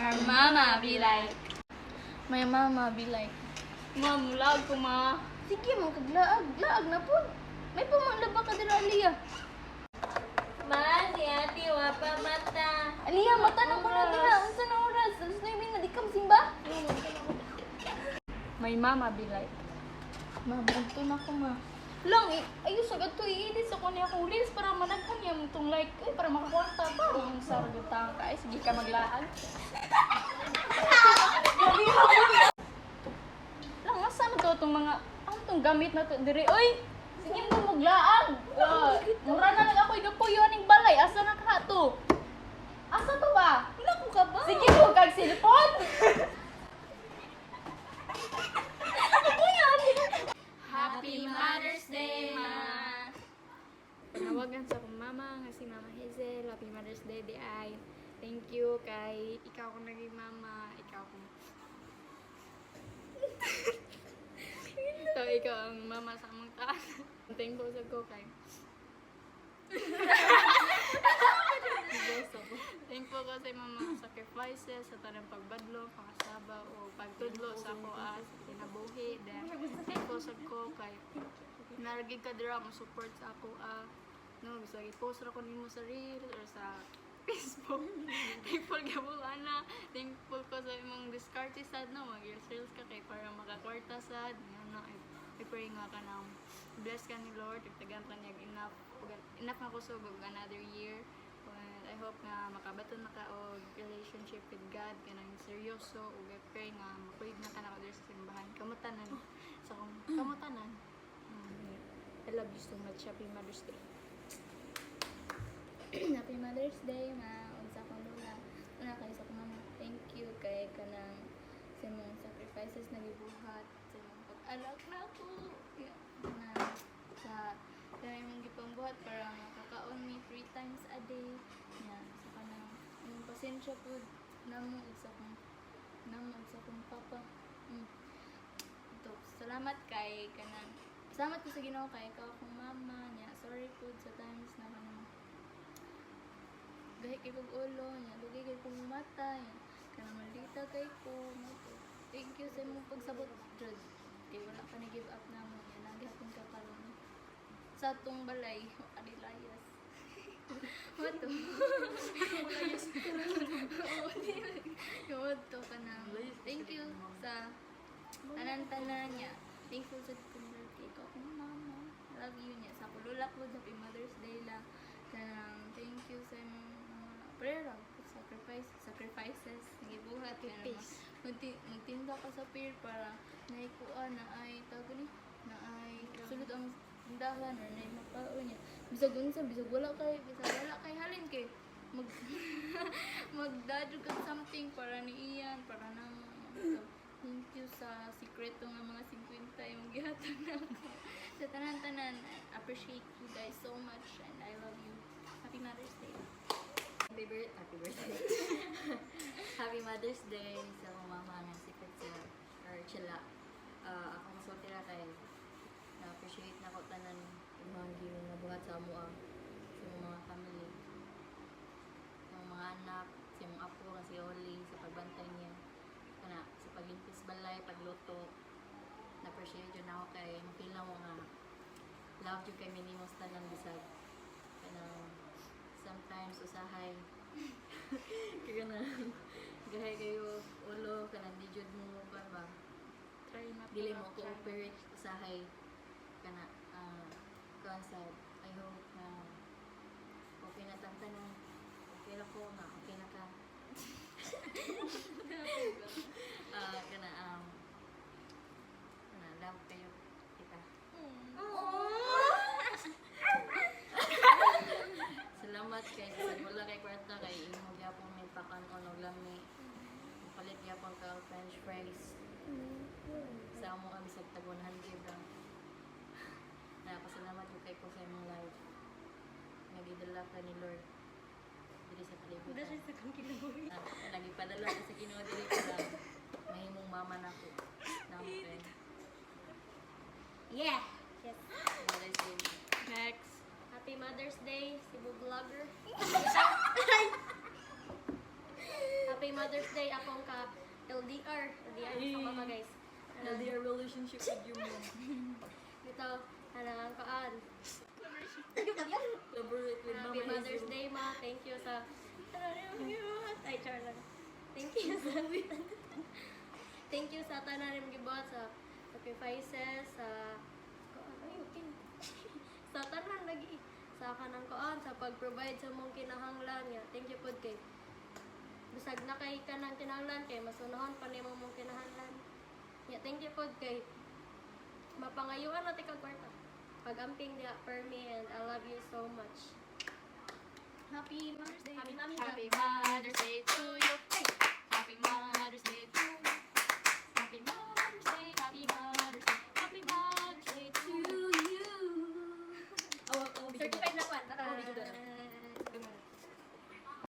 Our mama be like, My mama be like, Mom, lag ko ma. sige mo kaglaag, laag na po. May pamanlaba ka dira Aliyah. Ma, si ate, wapa mata. Aliyah, mata na ko na diha. Unsa na oras? Alas 9 na di ka simba? My mama be like, Ma, bunto na ko ma. Lang, ayos agad to i-edit sa kunya akong reels para managhan niya mo itong like, para makakwarta ba? kung sa ragutang ka, ay sige ka maglaag. Lang, asa na to itong mga, ano itong gamit na to diri? Oy, sige mo maglaag. Mura na lang ako igapuyo aning balay. Asa na ka to? Asa to ba? Wala ko ka ba? Sige mo kag cellphone. Happy Mother's Day, Ma! Panawagan sa akong mama nga si Mama Hazel. Happy Mother's Day, di ay. Thank you kay ikaw kong naging mama. Ikaw kong... So, ikaw ang mama sa among taas. Thankful sa ko kay... Thankful ko sa mga sacrifices sa tanang pagbadlo, pangasaba o pagtudlo sa ako as kinabuhi. Then, thankful sa ko kay naragig ka dira mo support sa ako no, gusto i-post ra ko nimo sa Reels or sa Facebook. Thankful ka mo ana. Thankful ko sa imong discarte sad no, mag-reels ka kay para makakwarta sad. Ano, I pray nga ka na bless ka ni Lord, tigtagan ka niya enough na ko so another year. And I hope nga makabaton na ka og relationship with God kanang seryoso ug I pray nga makuig na ka na order sa simbahan. Kamutanan sa kamutanan. I love you so much. Happy Mother's Day. Happy Mother's Day, ma. Unsa ko lula. Una kay sa mama. Thank you kay kanang sa mong sacrifices na gibuhat, sa mong pag-alak na ako. Na sa imong gipambuhat para makakaon mi 3 times a day. Yan, sa kanang imong pasensya pud namo sa kong papa. Ito, salamat kay kanang salamat ko sa Ginoo kay ikaw akong mama niya. Sorry po sa times na kanang gahi kay kong ulo niya, lugay kay kong mata niya. Kanang malita kay ko. Thank you sa imong pagsabot jud. Kay wala pa ni give up namo niya. Nagihapon ka karon sa atong balay, adilayas. Wato. Wato ka na. Thank you sa tanan-tanan niya. Thankful sa kung kay ko akong mama. Love you niya. Sa kulula ko, Happy Mother's Day lang. Thank you sa mga prayer, sacrifices. Nagibuhat ka na. Magtinda ka sa pier para naikuan na ay tago ni na ay sulod ang tindahan or na mapaon niya. Bisag unsa, bisag wala kay halin kay magdadyo ka something para ni iyan, para na so, thank you sa sikreto nga mga 50 yung gihatag na ako. Sa tanan-tanan, I appreciate you guys so much and I love you. Happy Mother's Day. Happy birthday. Happy Mother's Day sa mga mama ng secret sa or chila. Ako masulti na kay na-appreciate na ko tanan yung mga gilong na buhat sa amuang sa mga family. Sa mga anak, sa mga apo, si Oli, sa pagbantay niya. Kana, sa paglimpis balay, pagluto. Na-appreciate yun ako kay mapila mo nga love yun kay minimos tanan bisag. Kana, sometimes usahay kaya na gahay kayo ulo kanang di jud mo kan ba Try na dili mo cooperate usahay kana sad I hope na okay na tantanan okay na ko nga okay na ka kana love kayo kita. Salamat kay wala kay kwarta kay imo gyapon may pakan-on og lami. Palit gyapon ka og french fries. Sa amo kami sa tag 100 lang. Napasalamat ko kay ko sa imong life. Nagidala ka ni Lord diri sa kalibutan. Dili sa kong kinabuhi. Nagipadala ka sa Ginoo diri para mahimong mama nako. Namo kay. Yeah. Yes. Mother's Day. Next. Happy Mother's Day, Cebu Vlogger. Happy Happy Mother's Day akong ka LDR. LDR sa mga guys. LDR relationship with your mom. Dito, hanangan kaan. Collaborate with Happy Mama Mother's Hazel. Day, ma. Thank you sa... Ay, char lang. Thank you sa... Thank you sa tanan rin gibuhat sa sacrifices, sa... Ay, okay. Sa tanan lagi. Sa kanang koan, sa pag-provide sa mong kinahanglan niya. Thank you po kay. Bisag na kay kanang kinahanglan kay masunahon pa nimo mong kinahanglan. Yeah, thank you po kay. Mapangayuan natin kag kwarta. Pag-amping diha per me and I love you so much. Happy Mother's Day. Happy